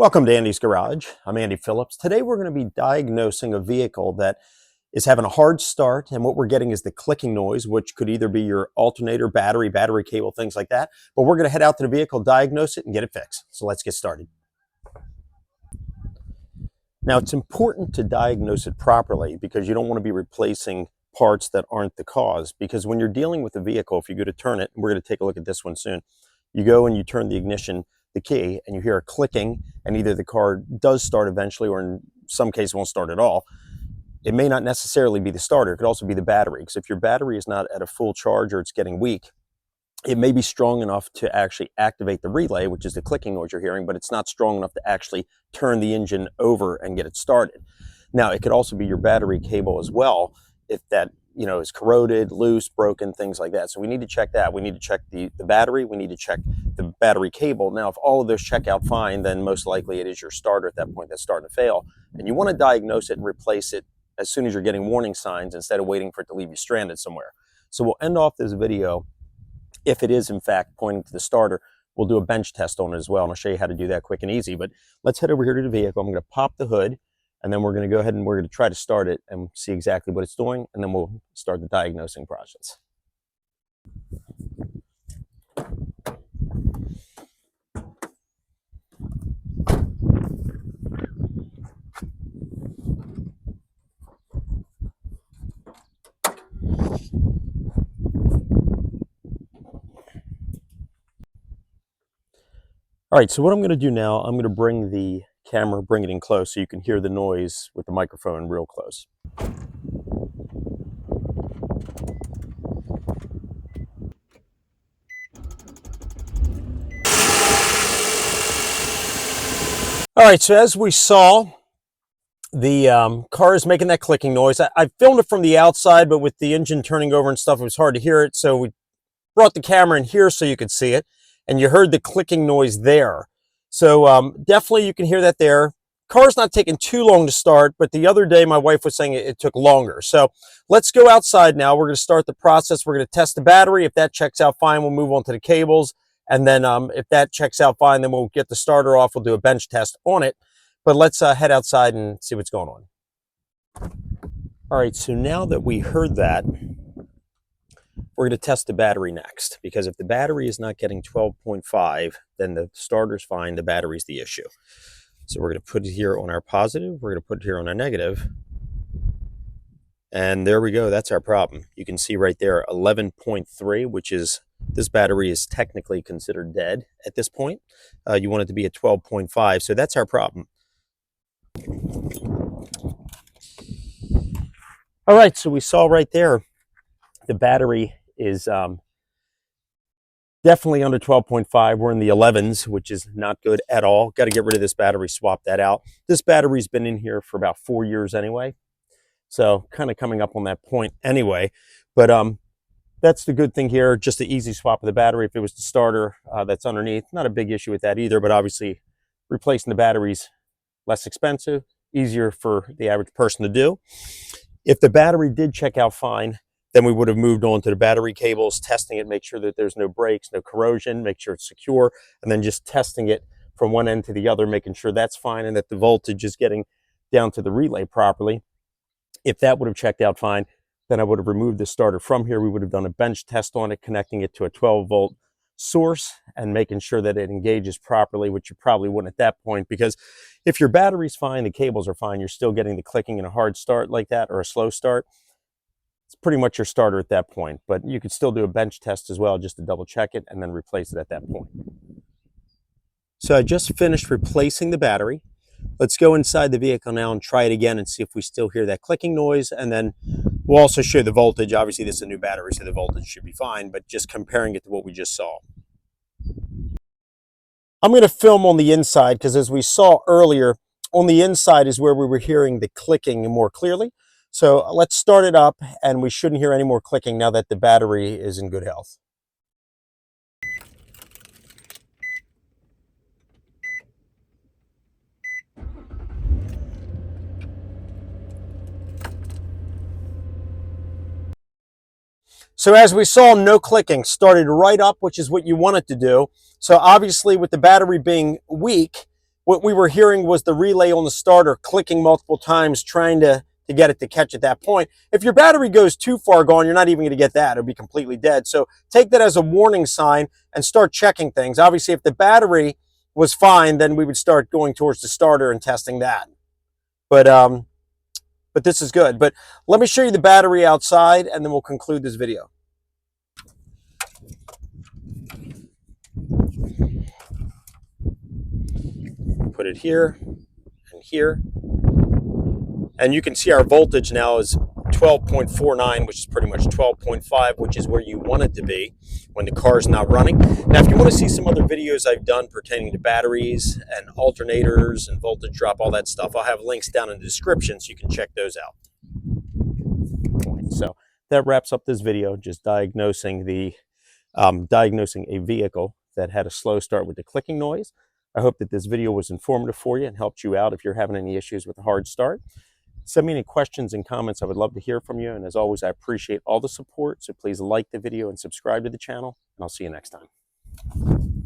Welcome to Andy's Garage. I'm Andy Phillips. Today we're going to be diagnosing a vehicle that is having a hard start, and what we're getting is the clicking noise, which could either be your alternator, battery cable, things like that. But we're going to head out to the vehicle, diagnose it, and get it fixed. So let's get started. Now, it's important to diagnose it properly because you don't want to be replacing parts that aren't the cause. Because when you're dealing with a vehicle, if you go to turn it, and we're going to take a look at this one soon, you go and you turn the ignition, the key, and you hear a clicking, and either the car does start eventually or in some cases won't start at all. It may not necessarily be the starter. It could also be the battery, because if your battery is not at a full charge or it's getting weak, it may be strong enough to actually activate the relay, which is the clicking noise you're hearing, but it's not strong enough to actually turn the engine over and get it started. Now, it could also be your battery cable as well, if that is corroded, loose, broken, things like that. So we need to check that. We need to check the battery. We need to check the battery cable. Now, if all of those check out fine, then most likely it is your starter at that point that's starting to fail. And you want to diagnose it and replace it as soon as you're getting warning signs instead of waiting for it to leave you stranded somewhere. So we'll end off this video, if it is in fact pointing to the starter. We'll do a bench test on it as well, and I'll show you how to do that quick and easy. But let's head over here to the vehicle. I'm going to pop the hood, and then we're going to go ahead and we're going to try to start it and see exactly what it's doing, and then we'll start the diagnosing process. All right, so what I'm going to do now, I'm going to bring the camera, bring it in close so you can hear the noise with the microphone real close. All right, so as we saw, the car is making that clicking noise. I filmed it from the outside, but with the engine turning over and stuff, it was hard to hear it. So we brought the camera in here so you could see it, and you heard the clicking noise there. So definitely you can hear that there. Car's not taking too long to start, but the other day my wife was saying it took longer. So let's go outside now. We're going to start the process. We're going to test the battery. If that checks out fine, we'll move on to the cables. And then if that checks out fine, then we'll get the starter off. We'll do a bench test on it. But let's head outside and see what's going on. All right, so now that we heard that, we're going to test the battery next, because if the battery is not getting 12.5, then the starter's fine, the battery's the issue. So we're going to put it here on our positive, we're going to put it here on our negative, and there we go, that's our problem. You can see right there 11.3, which is, this battery is technically considered dead at this point. You want it to be at 12.5, so that's our problem. All right, so we saw right there, the battery is definitely under 12.5. We're in the 11s, which is not good at all. Got to get rid of this battery, swap that out. This battery's been in here for about 4 years anyway, so kind of coming up on that point anyway. But that's the good thing here, just the easy swap of the battery. If it was the starter that's underneath, not a big issue with that either, but obviously replacing the batteries less expensive, easier for the average person to do. If the battery did check out fine, then we would have moved on to the battery cables, testing it, make sure that there's no breaks, no corrosion, make sure it's secure, and then just testing it from one end to the other, making sure that's fine and that the voltage is getting down to the relay properly. If that would have checked out fine, then I would have removed the starter from here. We would have done a bench test on it, connecting it to a 12-volt source and making sure that it engages properly, which you probably wouldn't at that point, because if your battery's fine, the cables are fine, you're still getting the clicking in a hard start like that or a slow start, it's pretty much your starter at that point. But you could still do a bench test as well just to double check it and then replace it at that point. So I just finished replacing the battery. Let's go inside the vehicle now and try it again and see if we still hear that clicking noise, and then we'll also show the voltage. Obviously this is a new battery, so the voltage should be fine, but just comparing it to what we just saw. I'm going to film on the inside because, as we saw earlier, on the inside is where we were hearing the clicking more clearly. So let's start it up, and we shouldn't hear any more clicking now that the battery is in good health. So as we saw, no clicking, started right up, which is what you want it to do. So obviously with the battery being weak, what we were hearing was the relay on the starter clicking multiple times, trying to get it to catch at that point. If your battery goes too far gone, you're not even going to get that. It'll be completely dead. So take that as a warning sign and start checking things. Obviously, if the battery was fine, then we would start going towards the starter and testing that. But this is good. But let me show you the battery outside, and then we'll conclude this video. Put it here and here. And you can see our voltage now is 12.49, which is pretty much 12.5, which is where you want it to be when the car is not running. Now, if you want to see some other videos I've done pertaining to batteries and alternators and voltage drop, all that stuff, I'll have links down in the description so you can check those out. So that wraps up this video, just diagnosing a vehicle that had a slow start with the clicking noise. I hope that this video was informative for you and helped you out if you're having any issues with a hard start. Send me any questions and comments. I would love to hear from you. And as always, I appreciate all the support. So please like the video and subscribe to the channel. And I'll see you next time.